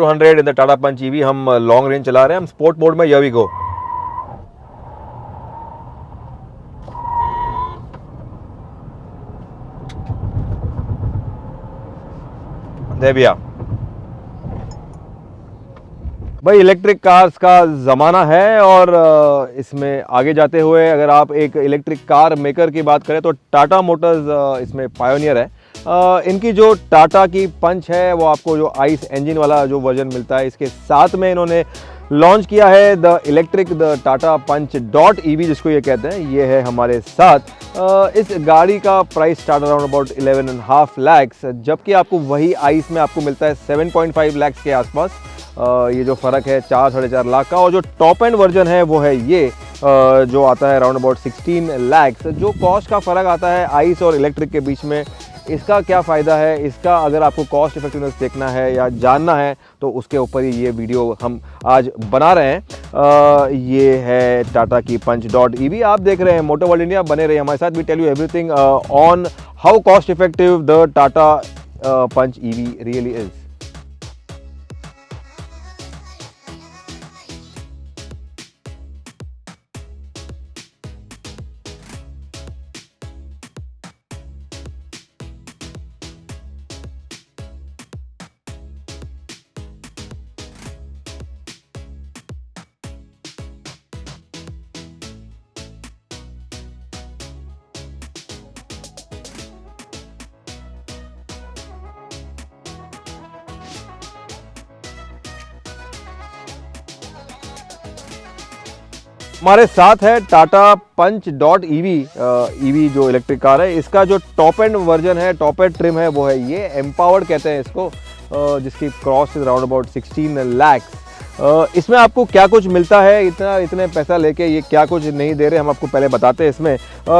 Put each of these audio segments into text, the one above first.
200 in the Tata punch EV हम long range चला रहे हैं, हम स्पोर्ट मोड में, here we go. There we are. भाई इलेक्ट्रिक कार्स का ज़माना है और इसमें आगे जाते हुए अगर आप एक इलेक्ट्रिक कार मेकर की बात करें तो टाटा मोटर्स इसमें पायोनियर है। इनकी जो टाटा की पंच है वो आपको जो आइस इंजन वाला जो वर्जन मिलता है, इसके साथ में इन्होंने लॉन्च किया है the electric the Tata punch dot EV जिसको ये कहते हैं, ये है हमारे साथ। इस गाड़ी का price start around about 11.5 lakh, जबकि आपको वही आइस में आपको मिलता है 7.5 लाख के आसपास। ये जो फ़र्क है 4-4.5 लाख का, और जो टॉप एंड वर्जन है वो है ये जो आता है अराउंड अबाउट 16 लाख। जो कॉस्ट का फ़र्क आता है आइस और इलेक्ट्रिक के बीच में, इसका क्या फ़ायदा है, इसका अगर आपको कॉस्ट इफेक्टिवनेस देखना है या जानना है तो उसके ऊपर ही ये वीडियो हम आज बना रहे हैं। ये है टाटा की पंच डॉट ईवी, आप देख रहे हैं मोटर वर्ल्ड इंडिया, बने रहे हमारे साथ। We tell you everything on how cost effective the Tata punch EV really is. हमारे साथ है Tata punch dot EV. EV जो इलेक्ट्रिक कार है, इसका जो टॉप एंड वर्जन है, टॉप एंड ट्रिम है वो है ये एम्पावर्ड कहते हैं इसको, जिसकी cost is around about 16 lakh. इसमें आपको क्या कुछ मिलता है, इतने पैसा लेके ये क्या कुछ नहीं दे रहे, हम आपको पहले बताते हैं। इसमें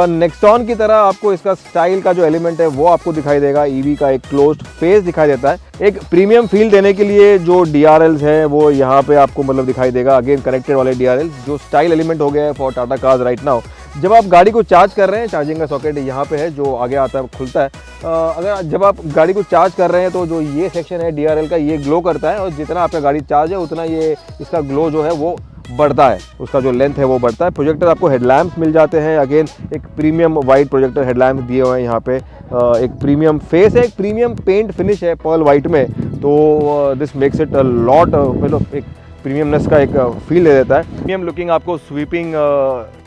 नेक्सॉन की तरह आपको इसका स्टाइल का जो एलिमेंट है वो आपको दिखाई देगा, ईवी का एक क्लोज्ड फेस दिखाई देता है। एक प्रीमियम फील देने के लिए जो DRLs है वो यहाँ पे आपको मतलब दिखाई देगा, अगेन कनेक्टेड वाले DRLs, जो स्टाइल एलिमेंट हो गया है for Tata cars right now. जब आप गाड़ी को चार्ज कर रहे हैं, चार्जिंग का सॉकेट यहाँ पे है जो आगे आता है खुलता है। अगर जब आप गाड़ी को चार्ज कर रहे हैं तो जो ये सेक्शन है DRL का, ये ग्लो करता है, और जितना आपका गाड़ी चार्ज है उतना ये इसका ग्लो जो है वो बढ़ता है, उसका जो लेंथ है वो बढ़ता है। प्रोजेक्टर आपको हेडलैम्प्स मिल जाते हैं, अगेन एक प्रीमियम वाइट प्रोजेक्टर हेडलैम्प्स दिए हुए हैं यहाँ पे। एक प्रीमियम फेस है, एक प्रीमियम पेंट फिनिश है पर्ल वाइट में, तो this makes it a lot, एक प्रीमियमनेस का एक फील दे देता है। प्रीमियम लुकिंग आपको स्वीपिंग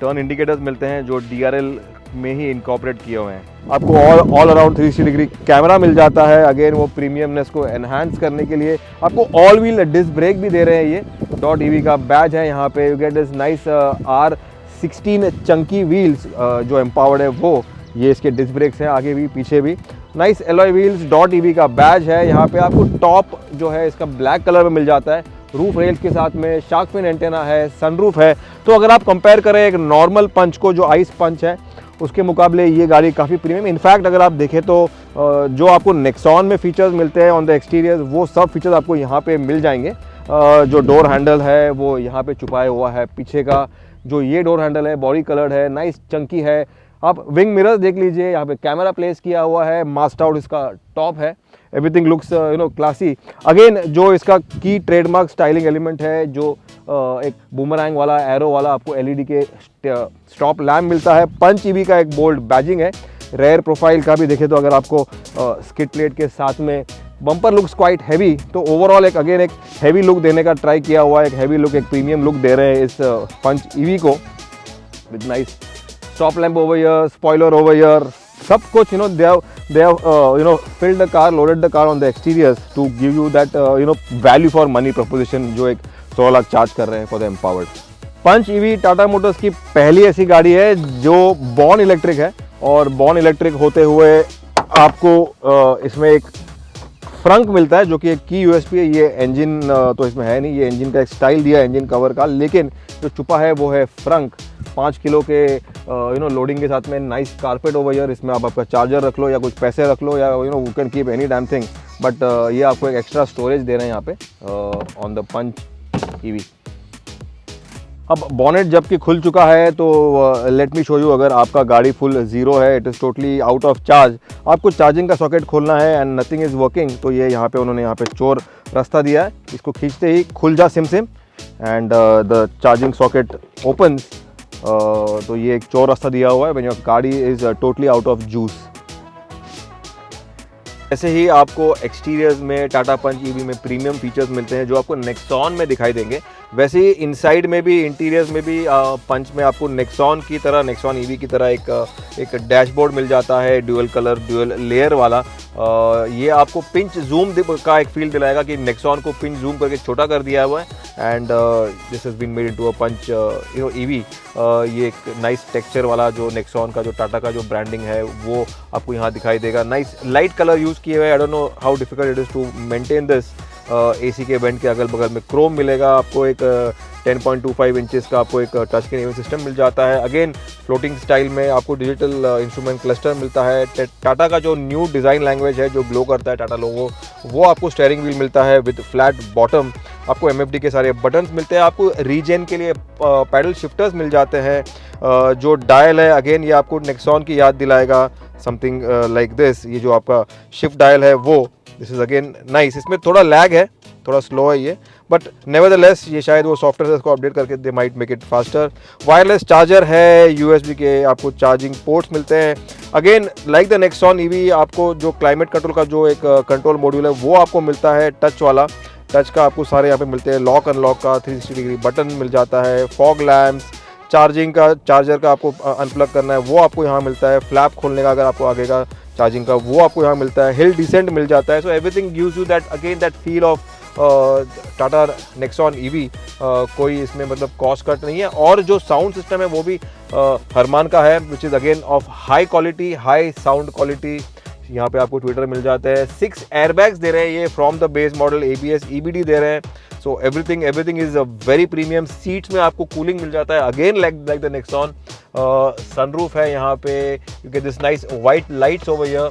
टर्न इंडिकेटर्स मिलते हैं जो DRL में ही इनकॉर्पोरेट किए हुए हैं। आपको ऑल अराउंड 360 डिग्री कैमरा मिल जाता है, अगेन वो प्रीमियमनेस को एनहांस करने के लिए। आपको ऑल व्हील डिस्क ब्रेक भी दे रहे हैं, ये डॉट ईवी का बैज है यहाँ पे। You get this nice R16 Chunky wheels जो एम्पावर्ड है वो, ये इसके डिस्क ब्रेक्स हैं आगे भी पीछे भी। Nice alloy wheels, dot EV का बैज है यहाँ पे। आपको टॉप जो है इसका ब्लैक कलर में मिल जाता है, रूफ रेल्स के साथ में शार्क फिन एंटेना है, सनरूफ है। तो अगर आप कंपेयर करें एक नॉर्मल पंच को, जो आइस पंच है, उसके मुकाबले ये गाड़ी काफ़ी प्रीमियम। इनफैक्ट अगर आप देखें तो जो आपको नेक्सॉन में फीचर्स मिलते हैं ऑन द एक्सटीरियर, वो सब फीचर्स आपको यहाँ पे मिल जाएंगे। जो डोर हैंडल है वो यहाँ पे छुपाया हुआ है, पीछे का जो ये डोर हैंडल है बॉडी कलर्ड है, नाइस चंकी है। आप विंग मिरर्स देख लीजिए, यहाँ पे कैमरा प्लेस किया हुआ है, मास्ड आउट इसका टॉप है, एवरीथिंग लुक्स क्लासी। अगेन जो इसका की ट्रेडमार्क स्टाइलिंग एलिमेंट है, जो एक बूमरैंग वाला एरो वाला आपको LED के स्टॉप लैम्प मिलता है। पंच ईवी का एक बोल्ड बैजिंग है। रेयर प्रोफाइल का भी देखें तो अगर आपको स्किड प्लेट के साथ में बम्पर लुक्स क्वाइट हैवी, तो ओवरऑल एक अगेन एक हैवी लुक देने का ट्राई किया हुआ है, एक हैवी लुक, एक प्रीमियम लुक दे रहे हैं इस पंच ईवी को, with nice stop lamp over here, spoiler over here, सब कुछ they have filled the car, loaded the car on the exteriors to give you that value for money proposition जो एक 16 lakh charge कर रहे हैं for the empowered। Punch EV Tata motors की पहली ऐसी गाड़ी है जो बॉर्न इलेक्ट्रिक है, और बॉर्न इलेक्ट्रिक होते हुए आपको इसमें एक फ्रंक मिलता है जो कि एक की USP है। ये इंजन तो इसमें है नहीं, ये इंजन का एक स्टाइल दिया है इंजन कवर का, लेकिन जो छुपा है वो है फ्रंक। 5 किलो के लोडिंग के साथ में नाइस कारपेट ओवर हियर, इसमें आप आपका चार्जर रख लो या कुछ पैसे रख लो, या you can keep any damn thing, but ये आपको एक एक्स्ट्रा स्टोरेज दे रहे हैं यहाँ पे ऑन द पंच ईवी। अब बॉनेट जबकि खुल चुका है तो लेट मी शो यू, अगर आपका गाड़ी फुल ज़ीरो है, it is totally out of charge, आपको चार्जिंग का सॉकेट खोलना है एंड नथिंग इज़ वर्किंग, तो ये यहाँ पे उन्होंने यहाँ पे चोर रास्ता दिया है, इसको खींचते ही खुल जा SIM SIM and the charging socket open. तो ये एक चोर रास्ता दिया हुआ है व्हेन योर गाड़ी is totally out of juice. ऐसे ही आपको एक्सटीरियर्स में टाटा पंच ईवी में प्रीमियम फीचर्स मिलते हैं जो आपको नेक्सॉन में दिखाई देंगे। वैसे ही इनसाइड में भी, इंटीरियर्स में भी पंच में आपको नेक्सॉन की तरह, नेक्सॉन ईवी की तरह एक डैशबोर्ड मिल जाता है, ड्यूअल कलर ड्यूअल लेयर वाला। ये आपको पिंच जूम का एक फील दिलाएगा कि नेक्सॉन को पिंच जूम करके छोटा कर दिया हुआ है and this has been made into a punch EV. ये एक नाइस टेक्सचर वाला जो नेक्सॉन का, जो टाटा का जो ब्रांडिंग है वो आपको यहाँ दिखाई देगा। नाइस लाइट कलर यूज़ किए हुए। I don't know how difficult it is to maintain this. AC के वेंट के अगल बगल में क्रोम मिलेगा आपको, एक 10.25 इंचेस का आपको एक टच स्क्रीन सिस्टम मिल जाता है। अगेन फ्लोटिंग स्टाइल में आपको डिजिटल इंस्ट्रूमेंट क्लस्टर मिलता है। टाटा का जो न्यू डिज़ाइन लैंग्वेज है जो ग्लो करता है टाटा लोगो, वो आपको स्टीयरिंग व्हील मिलता है विद फ्लैट बॉटम। आपको MFD के सारे बटन्स मिलते हैं। आपको रीजेन के लिए पैडल शिफ्टर्स मिल जाते हैं। जो डायल है अगेन ये आपको नेक्सॉन की याद दिलाएगा, समथिंग लाइक दिस। ये जो आपका शिफ्ट डायल है वो, दिस इज़ अगेन नाइस। इसमें थोड़ा लैग है, थोड़ा स्लो है ये, बट नेवरदलेस ये शायद वो सॉफ्टवेयर को अपडेट करके they might make it faster. Wireless charger है, USB के आपको चार्जिंग पोर्ट्स मिलते हैं। Again like the Nexon EV, आपको जो क्लाइमेट कंट्रोल का जो एक कंट्रोल मॉड्यूल है वो आपको मिलता है टच वाला। टच का आपको सारे यहाँ पे मिलते हैं। लॉक अनलॉक का 360 डिग्री बटन मिल जाता है। फॉग लैम्प्स, चार्जिंग का, चार्जर का आपको अनप्लग करना है वो आपको यहाँ मिलता है। फ्लैप खोलने का अगर आपको आगे का चार्जिंग का वो आपको यहाँ मिलता है। हिल डिसेंट मिल जाता है। So everything gives you that again that feel of Tata Nexon EV. कोई इसमें मतलब कॉस्ट कट नहीं है। और जो साउंड सिस्टम है वो भी हरमान का है, which is again of high quality, high sound quality. यहाँ पे आपको ट्विटर मिल जाते हैं। 6 एयरबैग्स दे रहे हैं ये from the base model. ABS EBD दे रहे हैं। So everything is very premium. Seats में आपको कूलिंग मिल जाता है again like the Nexon. Sunroof है यहाँ पे। You get this nice white lights over here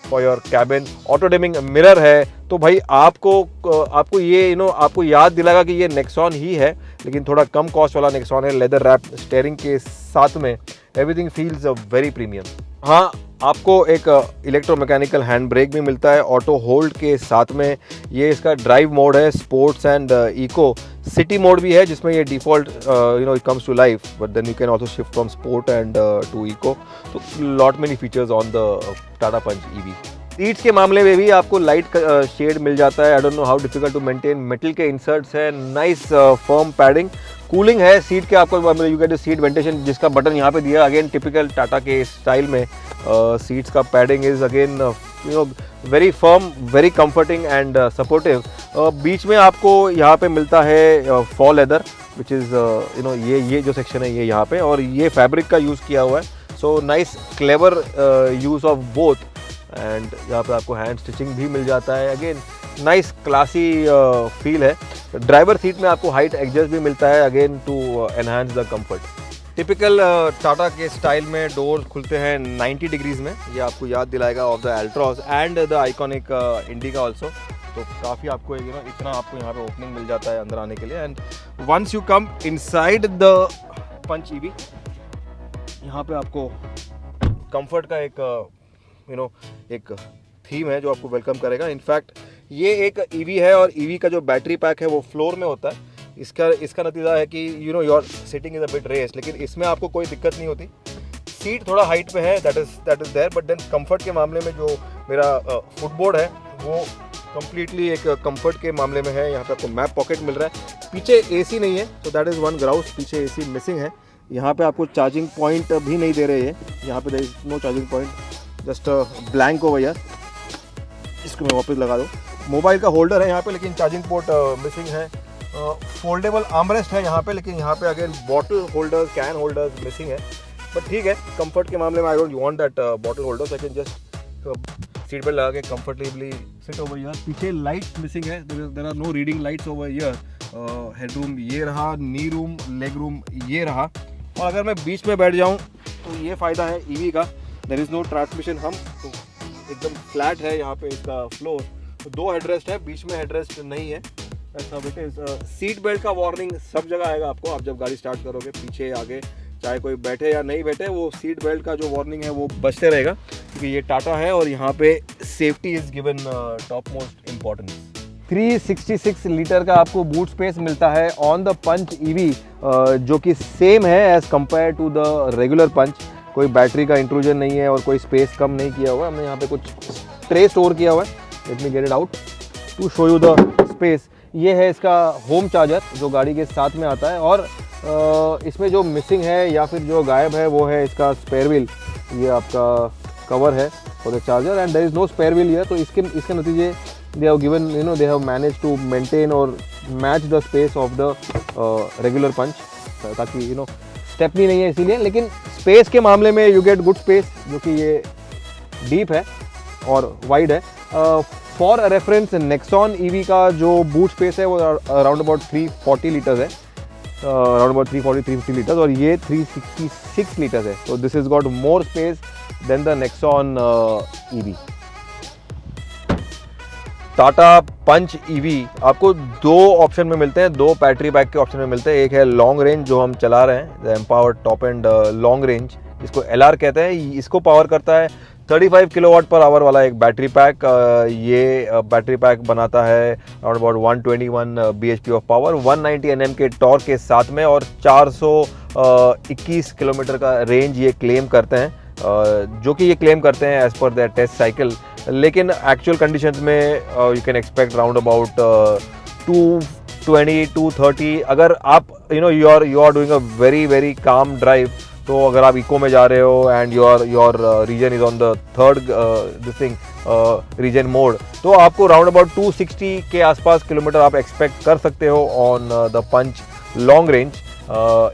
for your cabin. Auto dimming mirror है। तो भाई आपको ये आपको याद दिलाएगा कि ये नेक्सॉन ही है, लेकिन थोड़ा कम कॉस्ट वाला नेक्सॉन है। लेदर रैप स्टीयरिंग के साथ में एवरीथिंग फील्स वेरी प्रीमियम। हाँ, आपको एक इलेक्ट्रोमैकेनिकल हैंड ब्रेक भी मिलता है ऑटो होल्ड के साथ में। ये इसका ड्राइव मोड है, sports and eco. City mode भी है जिसमें ये default it comes to life, but then you can also shift from sport and to eco. तो lot many features on the Tata punch EV. Seats के मामले में भी आपको लाइट शेड मिल जाता है। I don't know how difficult to maintain. Metal के इंसर्ट्स है, नाइस फर्म पैडिंग। कूलिंग है सीट के आपको, यू गेट सीट वेंटिलेशन जिसका बटन यहाँ पे दिया। अगेन टिपिकल टाटा के स्टाइल में सीट्स का padding is again very firm, very comforting and supportive. बीच में आपको यहाँ पे मिलता है फॉल लेदर, विच इज़ ये जो सेक्शन है ये यहाँ पे, और ये फैब्रिक का यूज़ किया हुआ है। So nice clever use of both. And यहाँ पे आपको हैंड स्टिचिंग भी मिल जाता है। अगेन नाइस क्लासी फील है। ड्राइवर सीट में आपको हाइट एडजस्ट भी मिलता है again to enhance the comfort. Typical Tata के स्टाइल में डोर्स खुलते हैं 90 डिग्रीज में। ये आपको याद दिलाएगा of the Altroz and the iconic indica also. तो काफ़ी आपको इतना आपको यहाँ पे ओपनिंग मिल जाता है अंदर आने के लिए। And once you come inside the punch EV, यहाँ पे आपको कंफर्ट का एक थीम है जो आपको वेलकम करेगा। इनफैक्ट ये एक ईवी है और ईवी का जो बैटरी पैक है वो फ्लोर में होता है। इसका नतीजा है कि your sitting is a bit raised, लेकिन इसमें आपको कोई दिक्कत नहीं होती। सीट थोड़ा हाइट पे है, that is there, but then comfort के मामले में जो मेरा फुटबोर्ड है वो कम्प्लीटली एक कंफर्ट के मामले में है। यहाँ पे आपको मैप पॉकेट मिल रहा है। पीछे AC नहीं है, तो दैट इज़ वन ग्राउस, पीछे AC मिसिंग है। यहाँ पे आपको चार्जिंग पॉइंट भी नहीं दे रहे हैं। यहाँ पे there is no charging point, just blank over here. इसको मैं वापस लगा दूँ। मोबाइल का होल्डर है यहाँ पे, लेकिन चार्जिंग पोर्ट मिसिंग है। फोल्डेबल आर्मरेस्ट है यहाँ पे, लेकिन यहाँ पे again bottle holders, can holders missing है। बट ठीक है, कंफर्ट के मामले में I don't want that bottle holders. I can just seat belt लगा के कंफर्टेबली सिट ओवर हियर। पीछे लाइट्स मिसिंग है, there are no reading lights over here. Headroom ये रहा, नी रूम, लेग रूम ये रहा। और अगर मैं बीच में बैठ जाऊँ तो ये फ़ायदा है ईवी का, देयर इज़ नो ट्रांसमिशन हम, तो एकदम फ्लैट है यहाँ पे इसका फ्लोर। तो 2 हेडरेस्ट है, बीच में हेडरेस्ट नहीं है। That's how it is. Seat belt का वार्निंग सब जगह आएगा आपको, आप जब गाड़ी स्टार्ट करोगे, पीछे आगे चाहे कोई बैठे या नहीं बैठे, वो सीट बेल्ट का जो वार्निंग है वो बजते रहेगा, क्योंकि ये टाटा है और यहाँ पे safety is given top most importance. 366 litre का आपको बूट स्पेस मिलता है ऑन द पंच ईवी, जो कि सेम है as compare to the regular punch. कोई बैटरी का इंट्रूजन नहीं है और कोई स्पेस कम नहीं किया हुआ है। हमने यहाँ पे कुछ ट्रे स्टोर किया हुआ है। Let me get it out to show you the space. ये है इसका होम चार्जर जो गाड़ी के साथ में आता है, और इसमें जो मिसिंग है या फिर जो गायब है वो है इसका स्पेयर व्हील। ये आपका कवर है for the charger and there is no spare wheel here. तो इसके नतीजे they have given they have manage to maintain और match the space of the regular punch, ताकि स्टेपनी नहीं है इसीलिए। लेकिन स्पेस के मामले में यू गेट गुड स्पेस, जो कि ये डीप है और वाइड है। फॉर रेफरेंस नेक्सॉन ईवी का जो बूट स्पेस है वो अराउंड अबाउट 340 लीटर्स है, अराउंड अबाउट 340-350 लीटर्स, और ये 366 लीटर्स है। तो this is got more space than the Nexon EV. Tata punch EV आपको दो ऑप्शन में मिलते हैं, दो बैटरी पैक के ऑप्शन में मिलते हैं। एक है लॉन्ग रेंज जो हम चला रहे हैं, the empowered top and long range, इसको LR कहते हैं। इसको पावर करता है 35 किलोवाट पर आवर वाला एक बैटरी पैक। ये बैटरी पैक बनाता है around about 121 bhp of power, 190 Nm के टॉर्क के साथ में, और 421 किलोमीटर का रेंज ये क्लेम करते हैं, जो कि ये क्लेम करते हैं as per their test cycle. लेकिन एक्चुअल कंडीशंस में you can expect around about 220-230। अगर आप you are doing a very calm drive, तो अगर आप इको में जा रहे हो and your regen is on the third regen mode, तो आपको राउंड अबाउट 260 के आसपास किलोमीटर आप एक्सपेक्ट कर सकते हो on the punch long range.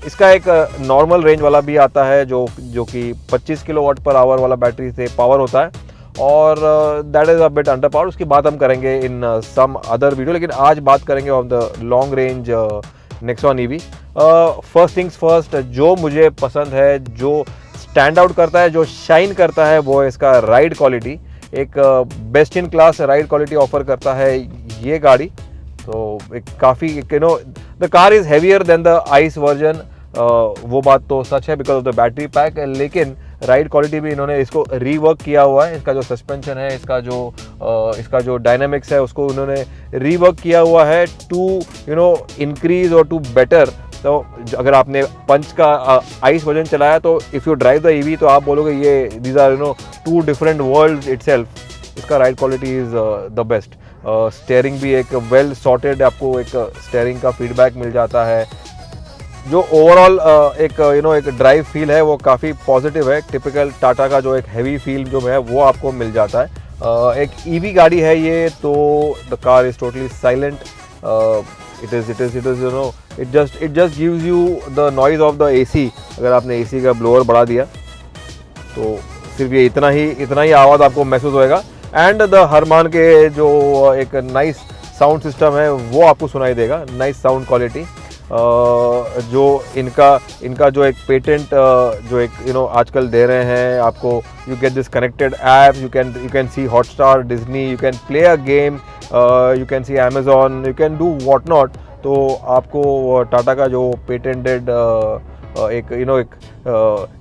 इसका एक नॉर्मल रेंज वाला भी आता है जो कि 25 किलोवाट पर आवर वाला बैटरी से पावर होता है, और that is a bit under power. उसकी बात हम करेंगे इन सम अदर वीडियो, लेकिन आज बात करेंगे on the long range Nexon EV. First things first, जो मुझे पसंद है, जो स्टैंड आउट करता है, जो शाइन करता है, वो है इसका राइड क्वालिटी। एक best in class ride quality offer करता है ये गाड़ी। तो एक काफ़ी the car is heavier than the ice version, वो बात तो सच है because of the battery pack, लेकिन राइड क्वालिटी भी इन्होंने इसको रीवर्क किया हुआ है। इसका जो सस्पेंशन है, इसका जो डायनामिक्स है, उसको उन्होंने रीवर्क किया हुआ है टू इंक्रीज और टू बेटर। तो अगर आपने पंच का आइस वर्जन चलाया, तो if you drive the EV, तो आप बोलोगे ये these are two different world itself. इसका ride quality is the best. Steering भी एक वेल सॉर्टेड, आपको एक स्टेयरिंग का फीडबैक मिल जाता है। जो ओवरऑल एक ड्राइव फील है वो काफ़ी पॉजिटिव है। टिपिकल टाटा का जो एक हैवी फील जो है वो आपको मिल जाता है। एक ईवी गाड़ी है ये, तो the car is totally silent. It just gives you the noise of the AC। अगर आपने AC का ब्लोअर बढ़ा दिया तो सिर्फ ये इतना ही आवाज़ आपको महसूस होएगा। एंड द हरमान के जो एक नाइस साउंड सिस्टम है वो आपको सुनाई देगा, नाइस साउंड क्वालिटी। जो इनका जो एक पेटेंट जो एक आजकल दे रहे हैं आपको, you get this connected app, you can see Hotstar, Disney, you can play a game, you can see Amazon, you can do what not. तो आपको टाटा का जो पेटेंटेड एक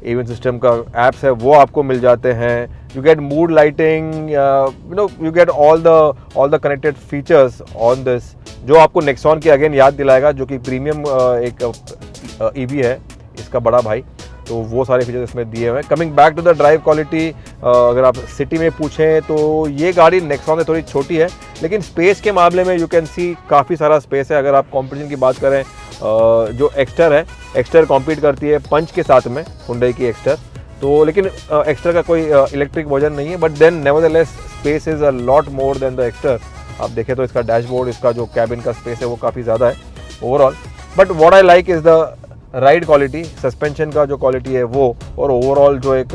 इवेंट सिस्टम का एप्स है वो आपको मिल जाते हैं। you get mood lighting, you get all the connected features on this, जो आपको नेक्सॉन की अगेन याद दिलाएगा, जो कि प्रीमियम एक ईवी है, इसका बड़ा भाई। तो वो सारे फीचर्स इसमें दिए हुए हैं। Coming back to the drive quality, अगर आप सिटी में पूछें तो ये गाड़ी नेक्सॉन से थोड़ी छोटी है, लेकिन स्पेस के मामले में यू कैन सी काफ़ी सारा स्पेस है। अगर आप कॉम्पिटिशन की बात करें, जो एक्स्टर है, एक्स्टर कॉम्पीट करती है पंच के साथ में, हुंडई की एक्स्टर। तो लेकिन एक्स्टर का कोई इलेक्ट्रिक वर्जन नहीं है, but then nevertheless space is a lot more than the Exter. आप देखें तो इसका डैशबोर्ड, इसका जो कैबिन का स्पेस है वो काफ़ी ज़्यादा है overall. But what I like is the ride quality, suspension का जो क्वालिटी है वो, और ओवरऑल जो एक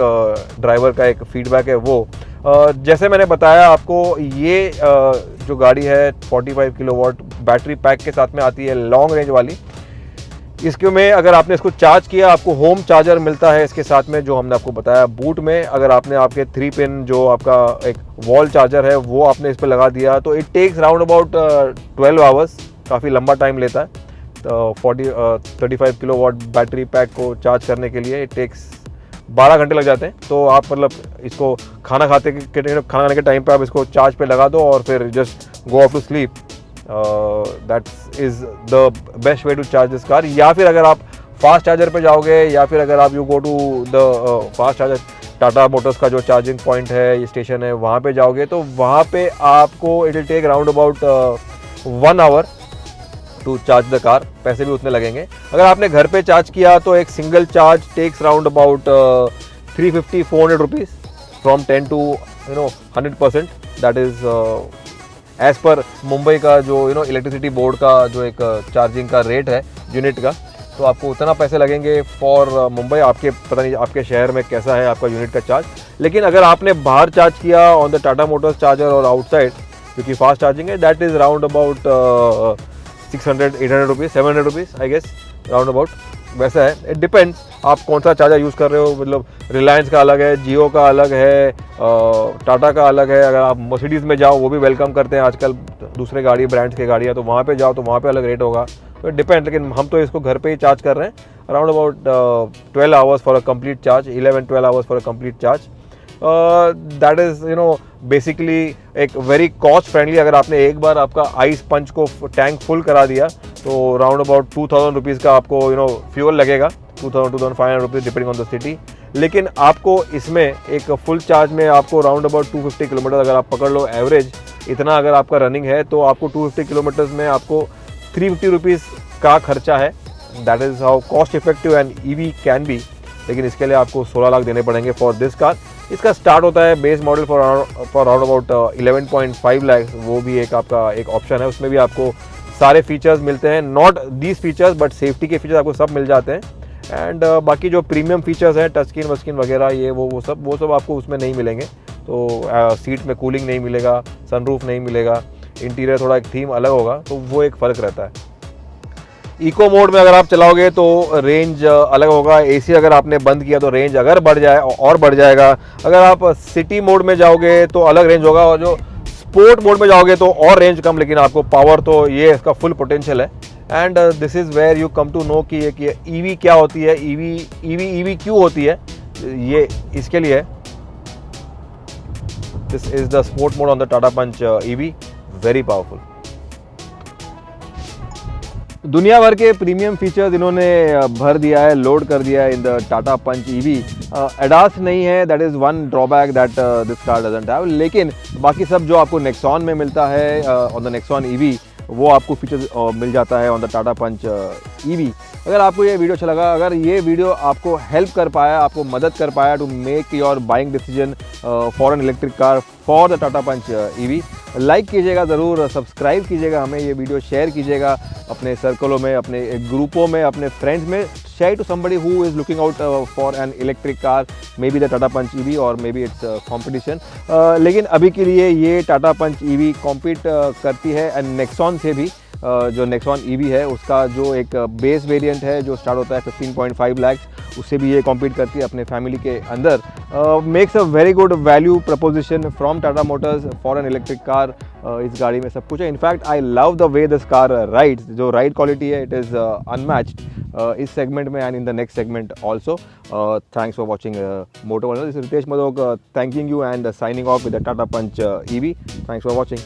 ड्राइवर का एक फीडबैक है वो। जैसे मैंने बताया आपको, ये जो गाड़ी है 45 किलोवाट बैटरी पैक के साथ में आती है, लॉन्ग रेंज वाली। इसके में अगर आपने इसको चार्ज किया, आपको होम चार्जर मिलता है इसके साथ में, जो हमने आपको बताया। बूट में अगर आपने आपके 3 पिन जो आपका एक वॉल चार्जर है वो आपने इस पर लगा दिया, तो it takes round about 12 hours काफ़ी लंबा टाइम लेता है। तो 35 किलोवाट बैटरी पैक को चार्ज करने के लिए इट टेक्स 12 घंटे लग जाते हैं। तो आप मतलब इसको खाना खाने के टाइम पे आप इसको चार्ज पे लगा दो और फिर just go off to sleep. That is the best way to charge this car. या फिर अगर आप फास्ट चार्जर पे जाओगे या फिर अगर आप you go to the fast charger, Tata Motors का जो चार्जिंग पॉइंट है, ये स्टेशन है, वहाँ पे जाओगे तो वहाँ पे आपको it will take around about 1 hour to charge the car. पैसे भी उतने लगेंगे। अगर आपने घर पे चार्ज किया तो एक single charge takes around about 350-400 rupees from 10 to 100%। That is as per Mumbai का जो इलेक्ट्रिसिटी बोर्ड का जो एक चार्जिंग का रेट है यूनिट का, तो आपको उतना पैसे लगेंगे फॉर मुंबई। आपके पता नहीं आपके शहर में कैसा है आपका यूनिट का चार्ज। लेकिन अगर आपने बाहर चार्ज किया on the Tata Motors charger और आउटसाइड, क्योंकि फास्ट चार्जिंग है, that is around about 600-800 rupees, 700 rupees I guess, round about वैसा है। इट डिपेंड्स आप कौन सा चार्जर यूज़ कर रहे हो। मतलब रिलायंस का अलग है, जियो का अलग है, टाटा का अलग है। अगर आप मर्सिडीज़ में जाओ वो भी वेलकम करते हैं आजकल, दूसरे गाड़ी ब्रांड्स की गाड़ियाँ, तो वहाँ पे जाओ तो वहाँ पे अलग रेट होगा। तो इट डिपेंड। लेकिन हम तो इसको घर पे ही चार्ज कर रहे हैं around about 12 hours for a complete charge, 11-12 hours for a complete charge. That is basically एक वेरी कॉस्ट फ्रेंडली। अगर आपने एक बार आपका आइस पंच को टैंक फुल करा दिया तो अराउंड अबाउट 2000 रुपीज़ का आपको फ्यूल लगेगा, 2000-2500 rupees depending on the city. लेकिन आपको इसमें एक फुल चार्ज में आपको अराउंड अबाउट 250 किलोमीटर अगर आप पकड़ लो एवरेज, इतना अगर आपका रनिंग है तो आपको 250 किलोमीटर्स में आपको 350 रुपीज़ का खर्चा है। That is how cost effective and EV can be. लेकिन इसके लिए आपको 16 लाख देने पड़ेंगे फॉर दिस कार। इसका स्टार्ट होता है base model for around about 11.5 lakh. वो भी एक आपका एक ऑप्शन है, उसमें भी आपको सारे फीचर्स मिलते हैं, not these features but safety के फीचर्स आपको सब मिल जाते हैं। एंड बाकी जो प्रीमियम फीचर्स हैं, टच स्क्रीन वगैरह, ये वो सब आपको उसमें नहीं मिलेंगे। तो सीट में कूलिंग नहीं मिलेगा, सनरूफ नहीं मिलेगा, इंटीरियर थोड़ा एक थीम अलग होगा, तो वो एक फ़र्क रहता है। इको मोड में अगर आप चलाओगे तो रेंज अलग होगा। एसी अगर आपने बंद किया तो रेंज अगर बढ़ जाए और बढ़ जाएगा। अगर आप सिटी मोड में जाओगे तो अलग रेंज होगा, और जो स्पोर्ट मोड में जाओगे तो और रेंज कम, लेकिन आपको पावर तो ये इसका फुल पोटेंशियल है। And this is where you come to know कि ईवी क्या होती है, ईवी क्यों होती है, ये इसके लिए है। This is the sport mode on the Tata punch EV, very powerful. दुनिया भर के प्रीमियम फीचर्स इन्होंने भर दिया है, लोड कर दिया है in the Tata punch EV. ADAS नहीं है, that is one drawback that this car doesn't have. लेकिन बाकी सब जो आपको नेक्सॉन में मिलता है ऑन द नेक्सॉन ईवी, वो आपको फीचर्स मिल जाता है on the Tata punch EV. अगर आपको ये वीडियो अच्छा लगा, अगर ये वीडियो आपको हेल्प कर पाया, आपको मदद कर पाया to make your buying decision for an electric car for the Tata punch EV, like कीजिएगा ज़रूर, सब्सक्राइब कीजिएगा हमें, ये वीडियो शेयर कीजिएगा अपने सर्कलों में, अपने ग्रुपों में, अपने फ्रेंड्स में। Share to somebody who is looking out for an electric car, may be the Tata punch EV और मे बी इट्स कॉम्पिटिशन। लेकिन अभी के लिए ये टाटा पंच ईवी कॉम्पीट करती है नेक्सॉन से भी। जो नेक्सॉन ईवी है उसका जो एक बेस वेरिएंट है जो स्टार्ट होता है 15.5 लाख, उससे भी ये कॉम्पीट करती है अपने फैमिली के अंदर। Makes a very good value proposition from Tata motors for an electric car. इस गाड़ी में सब कुछ है। In fact I love the way this car rides, जो राइड क्वालिटी है इट इज़ अनमैच्ड इस सेगमेंट में and in the next segment also. Thanks for watching moto world. This is Ritesh Madok thanking you and signing off with the Tata punch EV. Thanks for watching.